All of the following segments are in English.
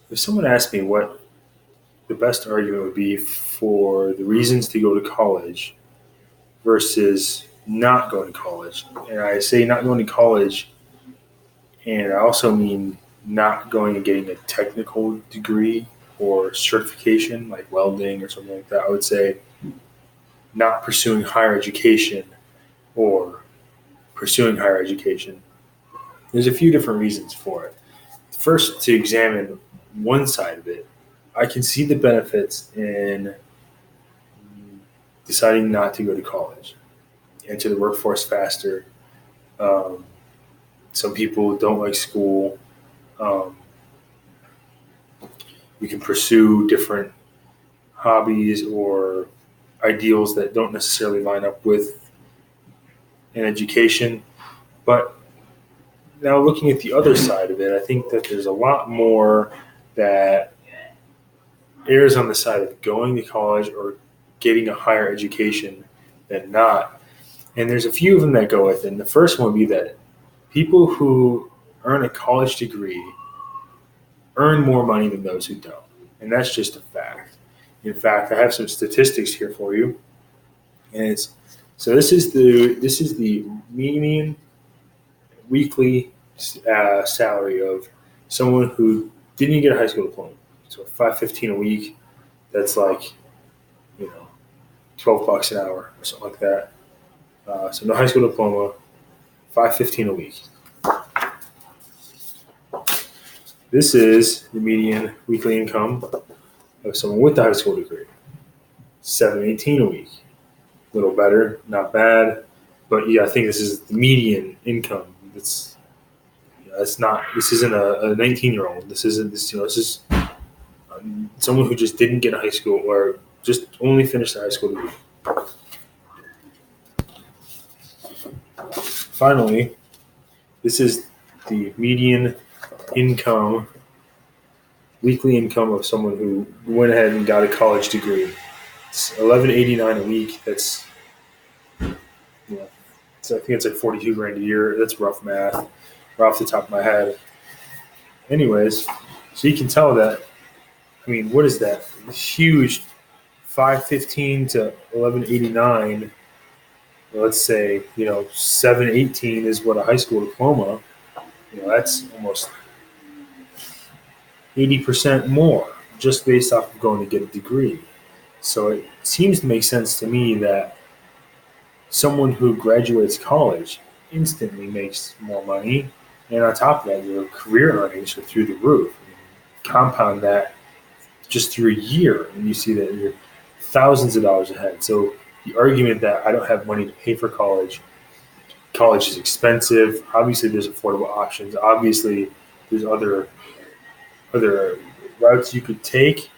If someone asked me what the best argument would be for the reasons to go to college versus not going to college, and I say not going to college, and I also mean not going and getting a technical degree or certification like welding or something like that, I would say not pursuing higher education or pursuing higher education. There's a few different reasons for it. First, to examine one side of it, I can see the benefits in deciding not to go to college, enter the workforce faster. Um, some people don't like school. Um, you can pursue different hobbies or ideals that don't necessarily line up with an education. But now, looking at the other side of it, I think that there's a lot more that errs on the side of going to college or getting a higher education than not. And there's a few of them that go with it. And the first one would be that people who earn a college degree earn more money than those who don't. And that's just a fact. In fact, I have some statistics here for you. And it's so this is the median weekly salary of someone who didn't get a high school diploma. So $5.15 a week. That's like, 12 bucks an hour or something like that. So no high school diploma, $5.15 a week. This is the median weekly income of someone with a high school degree. $7.18 a week. A little better, not bad, but yeah, I think this is the median income. It's not. This isn't a 19-year-old. This isn't this. This is someone who just didn't get a high school or just only finished a high school degree. Finally, this is the median income, weekly income of someone who went ahead and got a college degree. It's $11.89 a week. That's, so I think it's like 42 grand a year. That's rough math, right off the top of my head. Anyways, so you can tell that. I mean, what is that? Huge, 515 to 1189. Let's say 718 is what a high school diploma. That's almost 80% more just based off of going to get a degree. So it seems to make sense to me that someone who graduates college instantly makes more money, and on top of that, your career earnings are through the roof. Compound that just through a year, and you see that you're thousands of dollars ahead. So the argument that I don't have money to pay for college is expensive. Obviously, there's affordable options. Obviously, there's other routes you could take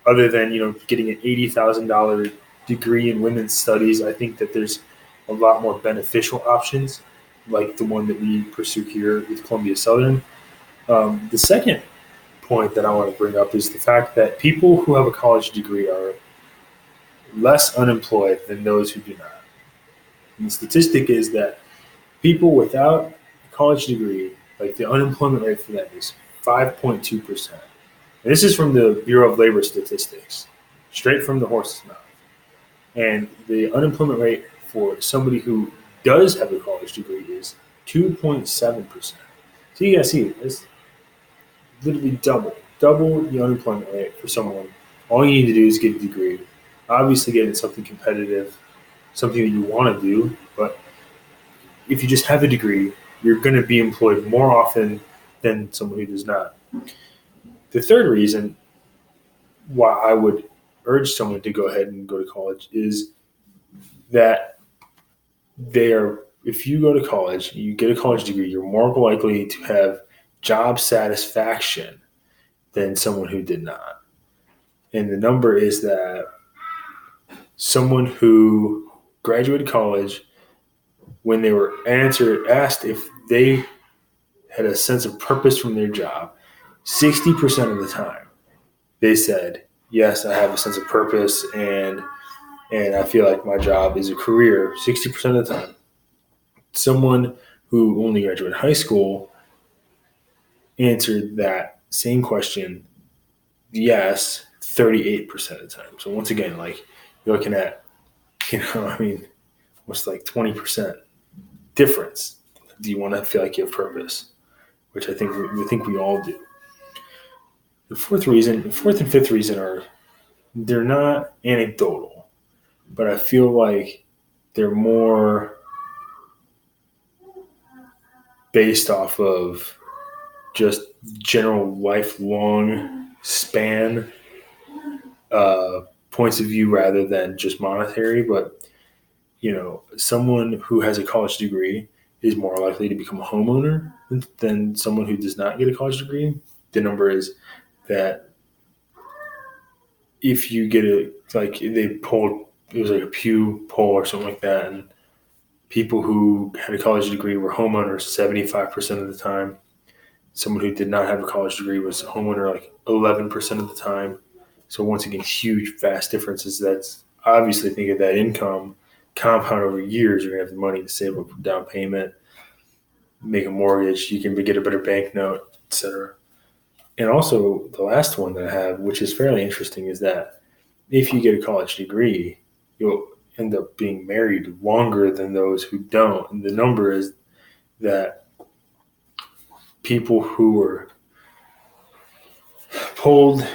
other than getting an $80,000 degree in women's studies. I think that there's a lot more beneficial options, like the one that we pursue here with Columbia Southern. The second point that I want to bring up is the fact that people who have a college degree are less unemployed than those who do not. And the statistic is that people without a college degree, like the unemployment rate for them is 5.2%. And this is from the Bureau of Labor Statistics, straight from the horse's mouth. And the unemployment rate for somebody who does have a college degree is 2.7%. So you guys see, it's literally double the unemployment rate for someone. All you need to do is get a degree. Obviously, get into something competitive, something that you want to do. But if you just have a degree, you're going to be employed more often than someone who does not. The third reason why I would urge someone to go ahead and go to college is that if you go to college, you get a college degree, you're more likely to have job satisfaction than someone who did not. And the number is that someone who graduated college, when they were asked if they had a sense of purpose from their job, 60% of the time they said, yes, I have a sense of purpose and I feel like my job is a career 60% of the time. Someone who only graduated high school answered that same question, yes, 38% of the time. So once again, like you're looking at, almost like 20% difference. Do you want to feel like you have purpose? Which I think we all do. The fourth and fifth reason they're not anecdotal, but I feel like they're more based off of just general lifelong span points of view rather than just monetary. But someone who has a college degree is more likely to become a homeowner than someone who does not get a college degree. The number is that if you get they polled, it was like a Pew poll or something like that, and people who had a college degree were homeowners 75% of the time. Someone who did not have a college degree was a homeowner like 11% of the time. So once again, huge, vast differences. That's obviously, think of that income compound over years. You're gonna have the money to save up for down payment, make a mortgage. You can get a better bank note, etc. And also, the last one that I have, which is fairly interesting, is that if you get a college degree, you'll end up being married longer than those who don't. And the number is that people who were polled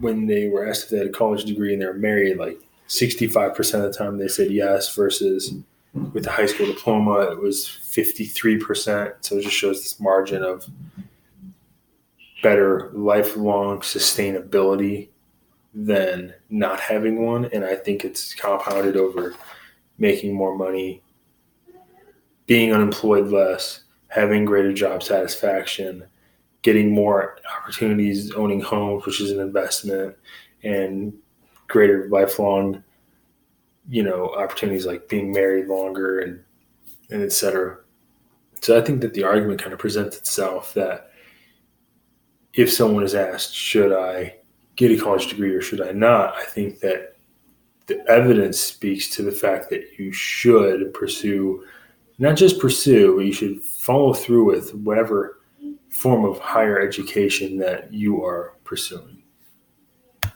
when they were asked if they had a college degree and they were married, like 65% of the time they said yes, versus with a high school diploma, it was 53%. So it just shows this margin of better lifelong sustainability than not having one. And I think it's compounded over making more money, being unemployed less, having greater job satisfaction, getting more opportunities, owning homes, which is an investment, and greater lifelong, opportunities like being married longer and et cetera. So I think that the argument kind of presents itself that if someone is asked, should I get a college degree or should I not? I think that the evidence speaks to the fact that you should pursue, not just pursue, but you should follow through with whatever form of higher education that you are pursuing.